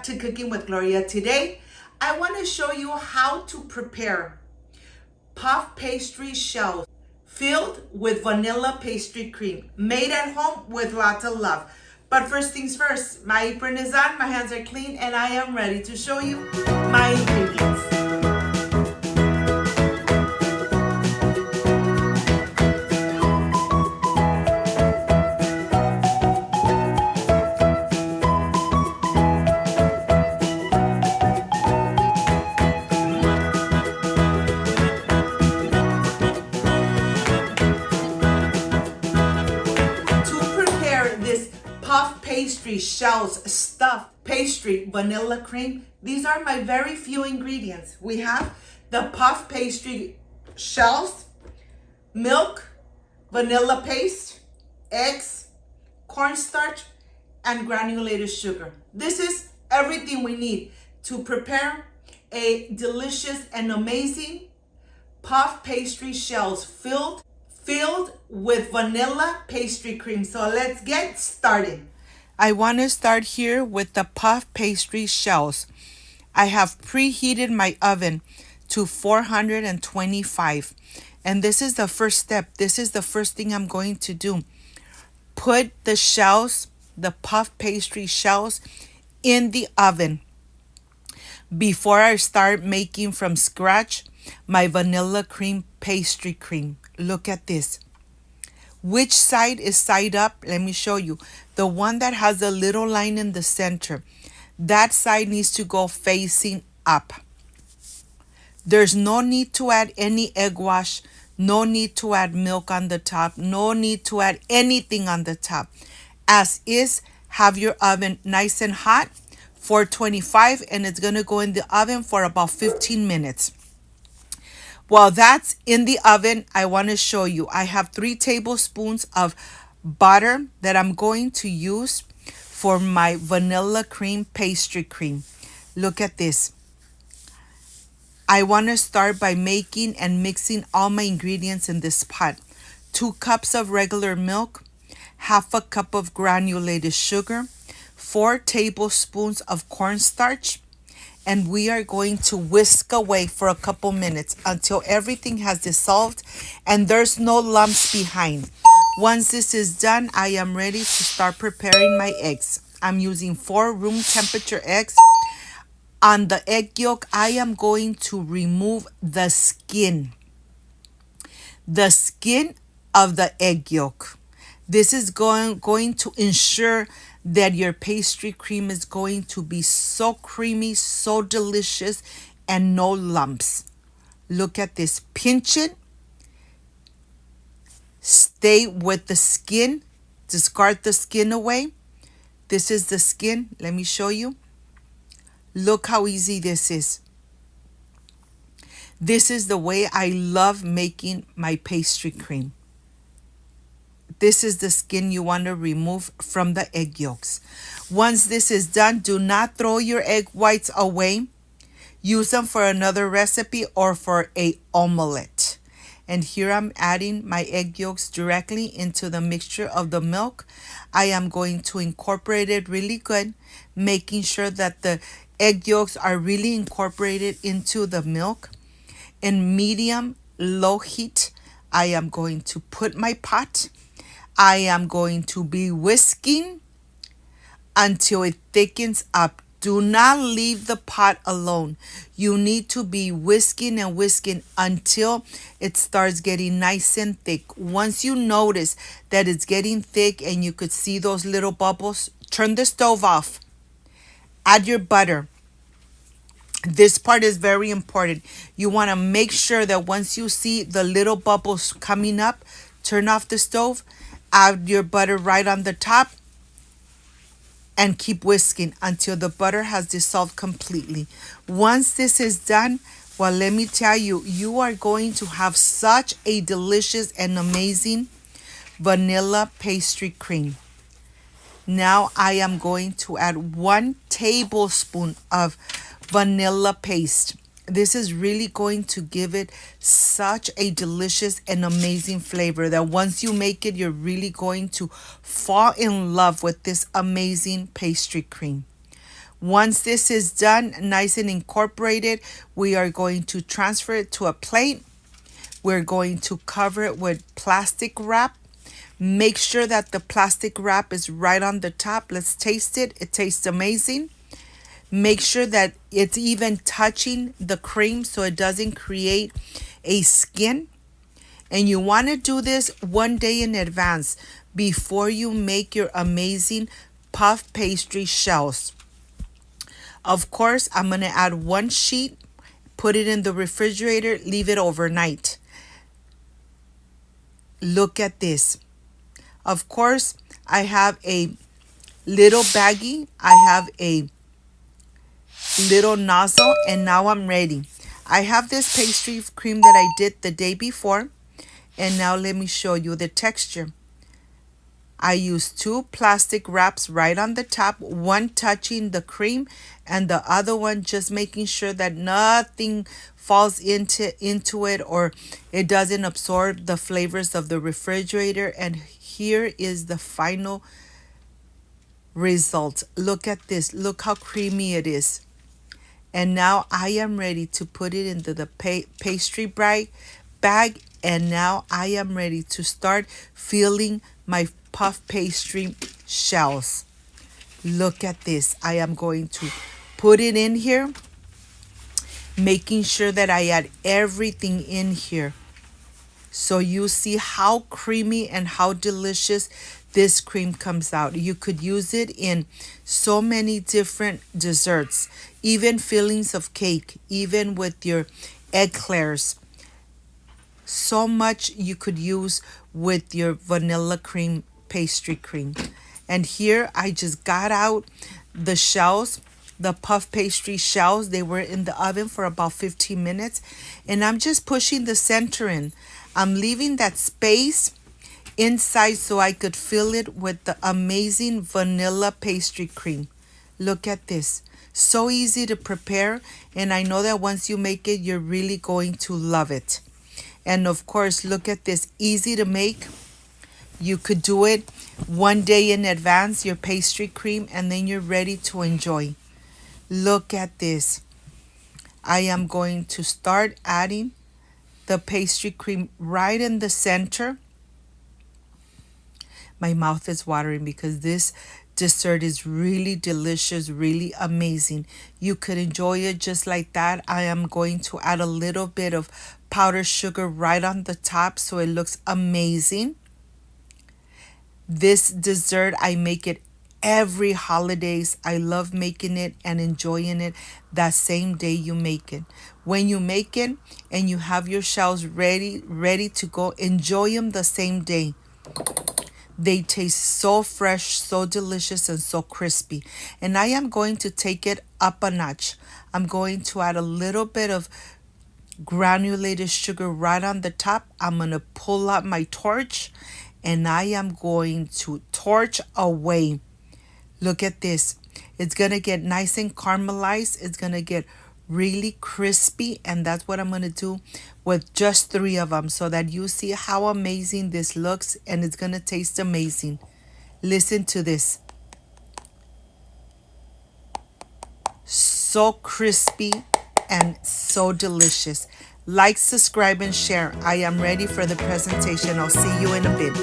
to Cooking with Gloria. Today, I want to show you how to prepare puff pastry shells filled with vanilla pastry cream, made at home with lots of love. But first things first, my apron is on, my hands are clean, and I am ready to show you my ingredients. Puff pastry shells stuffed pastry vanilla cream. These are my very few ingredients. We have the puff pastry shells, milk, vanilla paste, eggs, cornstarch, and granulated sugar. This is everything we need to prepare a delicious and amazing puff pastry shells filled with vanilla pastry cream. So let's get started. I want to start here with the puff pastry shells. I have preheated my oven to 425. And this is the first step. This is the first thing I'm going to do. Put the shells, the puff pastry shells, in the oven before I start making from scratch my vanilla cream pastry cream. Look at this. Which side is side up? Let me show you. The one that has a little line in the center. That side needs to go facing up. There's no need to add any egg wash. No need to add milk on the top. No need to add anything on the top. As is, have your oven nice and hot, 425, and it's going to go in the oven for about 15 minutes. While that's in the oven, I want to show you. I have 3 tablespoons of butter that I'm going to use for my vanilla cream pastry cream. Look at this. I want to start by making and mixing all my ingredients in this pot. 2 cups of regular milk, half a cup of granulated sugar, 4 tablespoons of cornstarch, and we are going to whisk away for a couple minutes until everything has dissolved and there's no lumps behind. Once this is done, I am ready to start preparing my eggs. I'm using 4 room temperature eggs. On the egg yolk, I am going to remove the skin. The skin of the egg yolk. This is going to ensure that your pastry cream is going to be so creamy, so delicious, and no lumps. Look at this. Pinch it. Stay with the skin. Discard the skin away. This is the skin. Let me show you. Look how easy this is. This is the way I love making my pastry cream. This is the skin you want to remove from the egg yolks. Once this is done, do not throw your egg whites away. Use them for another recipe or for an omelette. And here I'm adding my egg yolks directly into the mixture of the milk. I am going to incorporate it really good, making sure that the egg yolks are really incorporated into the milk. In medium-low heat, I am going to put my pot. I am going to be whisking until it thickens up. Do not leave the pot alone. You need to be whisking and whisking until it starts getting nice and thick. Once you notice that it's getting thick and you could see those little bubbles, turn the stove off. Add your butter. This part is very important. You want to make sure that once you see the little bubbles coming up, turn off the stove. Add your butter right on the top and keep whisking until the butter has dissolved completely. Once this is done, well, let me tell you, you are going to have such a delicious and amazing vanilla pastry cream. Now I am going to add 1 tablespoon of vanilla paste. This is really going to give it such a delicious and amazing flavor that once you make it, you're really going to fall in love with this amazing pastry cream. Once this is done, nice and incorporated, we are going to transfer it to a plate. We're going to cover it with plastic wrap. Make sure that the plastic wrap is right on the top. Let's taste it. It tastes amazing. Make sure that it's even touching the cream so it doesn't create a skin. And you want to do this one day in advance before you make your amazing puff pastry shells. Of course, I'm going to add one sheet, put it in the refrigerator, leave it overnight. Look at this. Of course, I have a little baggie. I have a little nozzle, and now I'm ready. I have this pastry cream that I did the day before, and now let me show you the texture. I used 2 plastic wraps right on the top, one touching the cream and the other one just making sure that nothing falls into it or it doesn't absorb the flavors of the refrigerator. And here is the final result. Look at this. Look how creamy it is. And now I am ready to put it into the pastry bag, and now I am ready to start filling my puff pastry shells. Look at this. I am going to put it in here, making sure that I add everything in here. So you see how creamy and how delicious this cream comes out. You could use it in so many different desserts, even fillings of cake, even with your eclairs. So much you could use with your vanilla cream pastry cream. And here I just got out the shells, the puff pastry shells. They were in the oven for about 15 minutes. And I'm just pushing the center in. I'm leaving that space inside so I could fill it with the amazing vanilla pastry cream. Look at this. So easy to prepare, and I know that once you make it, you're really going to love it. And of course, look at this. Easy to make. You could do it one day in advance, your pastry cream, and then you're ready to enjoy. Look at this. I am going to start adding the pastry cream right in the center. My mouth is watering because this dessert is really delicious, really amazing. You could enjoy it just like that. I am going to add a little bit of powdered sugar right on the top so it looks amazing. This dessert, I make it every holidays. I love making it and enjoying it that same day you make it. When you make it and you have your shells ready to go, enjoy them the same day. They taste so fresh, so delicious, and so crispy. And I am going to take it up a notch. I'm going to add a little bit of granulated sugar right on the top. I'm going to pull out my torch, and I am going to torch away. Look at this. It's going to get nice and caramelized. It's going to get really crispy, and that's what I'm going to do with just 3 of them so that you see how amazing this looks, and it's going to taste amazing. Listen to this. So crispy and so delicious. Like, subscribe, and share. I am ready for the presentation. I'll see you in a bit.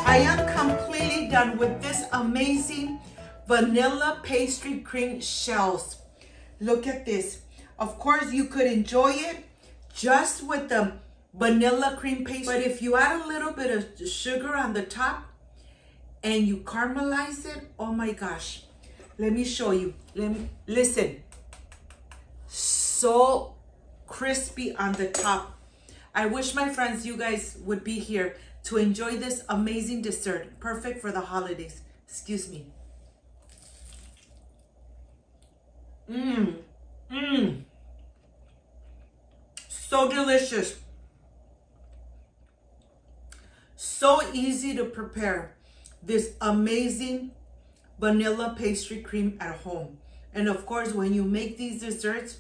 I am completely done with this amazing vanilla pastry cream shells. Look at this. Of course, you could enjoy it just with the vanilla cream pastry. But if you add a little bit of sugar on the top and you caramelize it, oh my gosh. Let me show you. Listen. So crispy on the top. I wish, my friends, you guys would be here to enjoy this amazing dessert. Perfect for the holidays. Excuse me. So delicious. So easy to prepare this amazing vanilla pastry cream at home. And of course, when you make these desserts,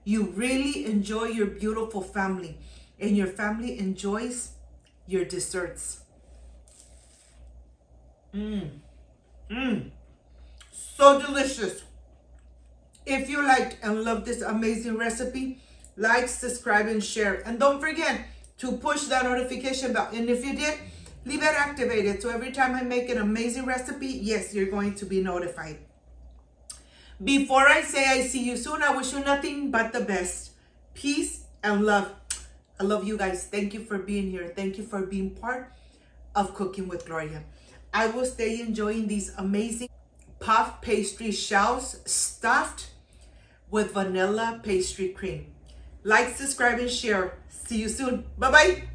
you really enjoy your beautiful family, and your family enjoys your desserts. So delicious. If you liked and loved this amazing recipe, like, subscribe, and share. And don't forget to push that notification bell. And if you did, leave it activated. So every time I make an amazing recipe, yes, you're going to be notified. Before I say I see you soon, I wish you nothing but the best. Peace and love. I love you guys. Thank you for being here. Thank you for being part of Cooking with Gloria. I will stay enjoying these amazing puff pastry shells stuffed with vanilla pastry cream. Like, subscribe, and share. See you soon. Bye-bye.